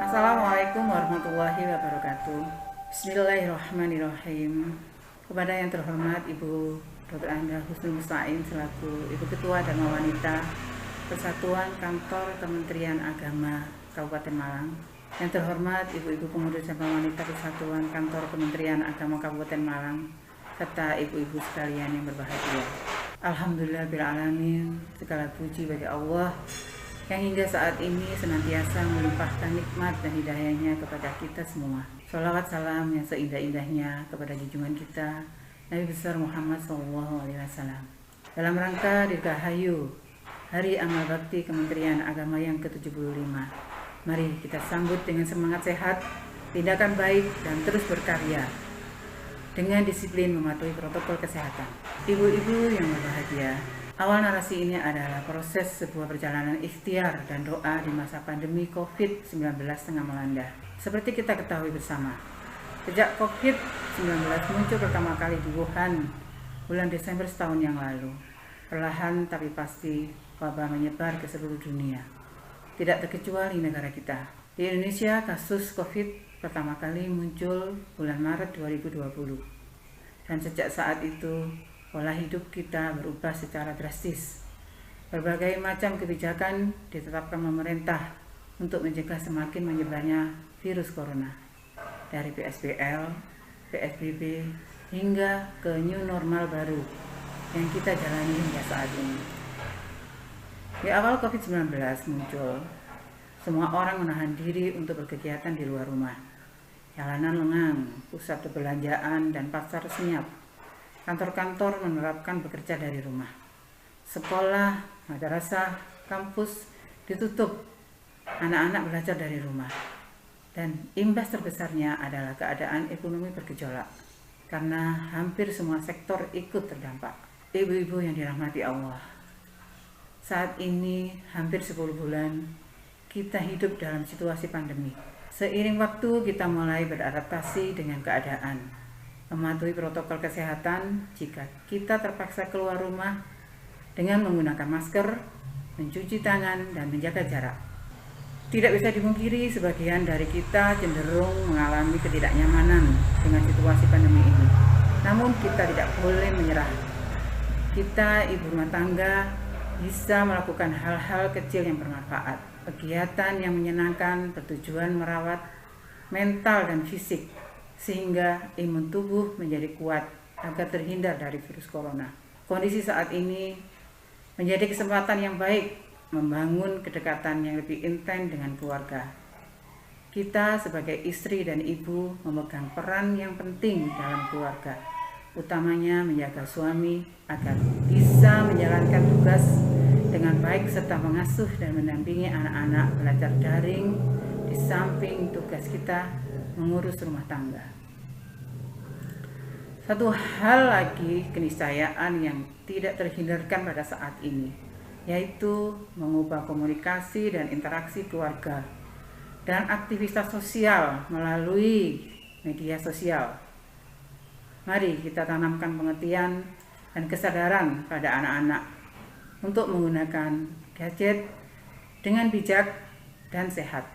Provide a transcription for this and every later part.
Assalamualaikum warahmatullahi wabarakatuh. Bismillahirrahmanirrahim. Kepada yang terhormat Ibu Dr. Anda Husnul Musta'in selaku Ibu Ketua Dharma Wanita Persatuan Kantor Kementerian Agama Kabupaten Malang, yang terhormat Ibu-Ibu Pengurus Dharma Wanita Persatuan Kantor Kementerian Agama Kabupaten Malang, serta ibu-ibu sekalian yang berbahagia. Alhamdulillahirrahmanirrahim. Segala puji bagi Allah yang hingga saat ini senantiasa melimpahkan nikmat dan hidayahnya kepada kita semua. Sholawat salam yang seindah-indahnya kepada junjungan kita Nabi besar Muhammad SAW. Dalam rangka Dirgahayu Hari Amal Bakti Kementerian Agama yang ke-75, mari kita sambut dengan semangat sehat, tindakan baik, dan terus berkarya dengan disiplin mematuhi protokol kesehatan. Ibu-ibu yang berbahagia, awal narasi ini adalah proses sebuah perjalanan ikhtiar dan doa di masa pandemi COVID-19 tengah melanda. Seperti kita ketahui bersama, sejak COVID-19 muncul pertama kali di Wuhan bulan Desember setahun yang lalu, perlahan tapi pasti wabah menyebar ke seluruh dunia. Tidak terkecuali negara kita. Di Indonesia, kasus COVID pertama kali muncul bulan Maret 2020. Dan sejak saat itu, pola hidup kita berubah secara drastis. Berbagai macam kebijakan ditetapkan pemerintah untuk mencegah semakin menyebarnya virus corona. Dari PSBL, PSBB, hingga ke new normal baru yang kita jalani hingga saat ini. Di awal COVID-19 muncul, semua orang menahan diri untuk berkegiatan di luar rumah. Jalanan lengang, pusat perbelanjaan dan pasar senyap. Kantor-kantor menerapkan bekerja dari rumah. Sekolah, madrasah, kampus ditutup. Anak-anak belajar dari rumah. Dan imbas terbesarnya adalah keadaan ekonomi bergejolak, karena hampir semua sektor ikut terdampak. Ibu-ibu yang dirahmati Allah, saat ini hampir 10 bulan kita hidup dalam situasi pandemi. Seiring waktu kita mulai beradaptasi dengan keadaan, mematuhi protokol kesehatan jika kita terpaksa keluar rumah dengan menggunakan masker, mencuci tangan, dan menjaga jarak. Tidak bisa dimungkiri sebagian dari kita cenderung mengalami ketidaknyamanan dengan situasi pandemi ini. Namun kita tidak boleh menyerah. Kita ibu rumah tangga bisa melakukan hal-hal kecil yang bermanfaat, kegiatan yang menyenangkan bertujuan merawat mental dan fisik, sehingga imun tubuh menjadi kuat agar terhindar dari virus corona. Kondisi saat ini menjadi kesempatan yang baik membangun kedekatan yang lebih intens dengan keluarga. Kita sebagai istri dan ibu memegang peran yang penting dalam keluarga, utamanya menjaga suami agar bisa menjalankan tugas dengan baik serta mengasuh dan mendampingi anak-anak belajar daring di samping tugas kita mengurus rumah tangga. Satu hal lagi keniscayaan yang tidak terhindarkan pada saat ini, yaitu mengubah komunikasi dan interaksi keluarga dan aktivitas sosial melalui media sosial. Mari kita tanamkan pengertian dan kesadaran pada anak-anak untuk menggunakan gadget dengan bijak dan sehat.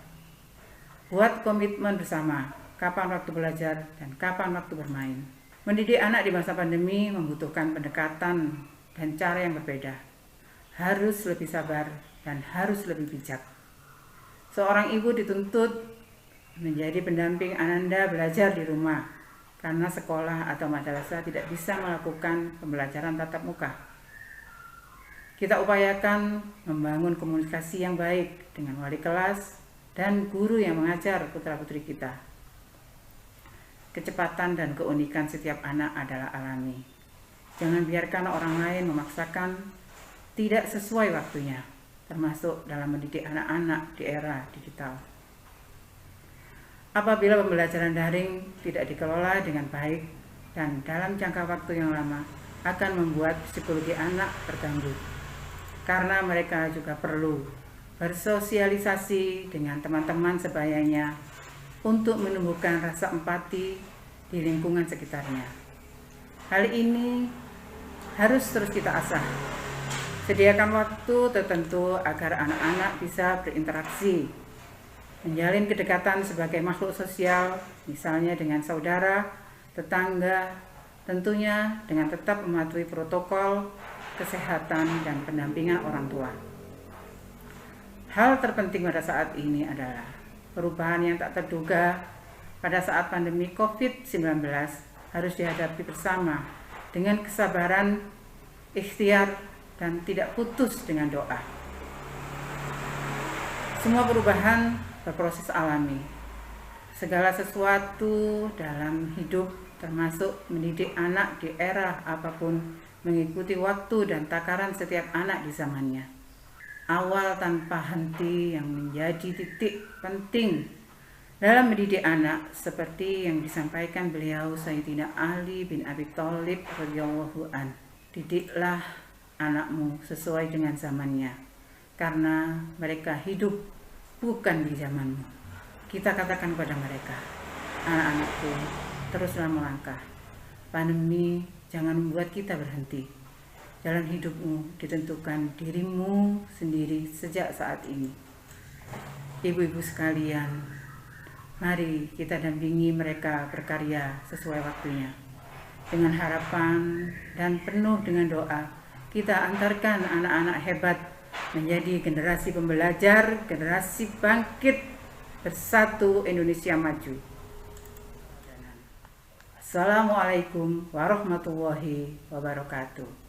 Buat komitmen bersama, kapan waktu belajar dan kapan waktu bermain. Mendidik anak di masa pandemi membutuhkan pendekatan dan cara yang berbeda. Harus lebih sabar dan harus lebih bijak. Seorang ibu dituntut menjadi pendamping Ananda belajar di rumah karena sekolah atau madrasah tidak bisa melakukan pembelajaran tatap muka. Kita upayakan membangun komunikasi yang baik dengan wali kelas dan guru yang mengajar putra-putri kita. Kecepatan dan keunikan setiap anak adalah alami. Jangan biarkan orang lain memaksakan tidak sesuai waktunya, termasuk dalam mendidik anak-anak di era digital. Apabila pembelajaran daring tidak dikelola dengan baik dan dalam jangka waktu yang lama, akan membuat psikologi anak terganggu. Karena mereka juga perlu bersosialisasi dengan teman-teman sebayanya untuk menumbuhkan rasa empati di lingkungan sekitarnya. Hal ini harus terus kita asah. Sediakan waktu tertentu agar anak-anak bisa berinteraksi menjalin kedekatan sebagai makhluk sosial, misalnya dengan saudara, tetangga, tentunya dengan tetap mematuhi protokol kesehatan dan pendampingan orang tua. Hal terpenting pada saat ini adalah perubahan yang tak terduga pada saat pandemi COVID-19 harus dihadapi bersama dengan kesabaran, ikhtiar, dan tidak putus dengan doa. Semua perubahan berproses alami. Segala sesuatu dalam hidup, termasuk mendidik anak di era apapun, mengikuti waktu dan takaran setiap anak di zamannya. Awal tanpa henti yang menjadi titik penting dalam mendidik anak, seperti yang disampaikan beliau Sayyidina Ali bin Abi Thalib radhiyallahu an. Didiklah anakmu sesuai dengan zamannya, karena mereka hidup bukan di zamanmu. Kita katakan kepada mereka, anak-anakku, teruslah melangkah. Pandemi jangan membuat kita berhenti. Jalan hidupmu ditentukan dirimu sendiri sejak saat ini. Ibu-ibu sekalian, mari kita dampingi mereka berkarya sesuai waktunya. Dengan harapan dan penuh dengan doa, kita antarkan anak-anak hebat menjadi generasi pembelajar, generasi bangkit, bersatu Indonesia maju. Assalamualaikum warahmatullahi wabarakatuh.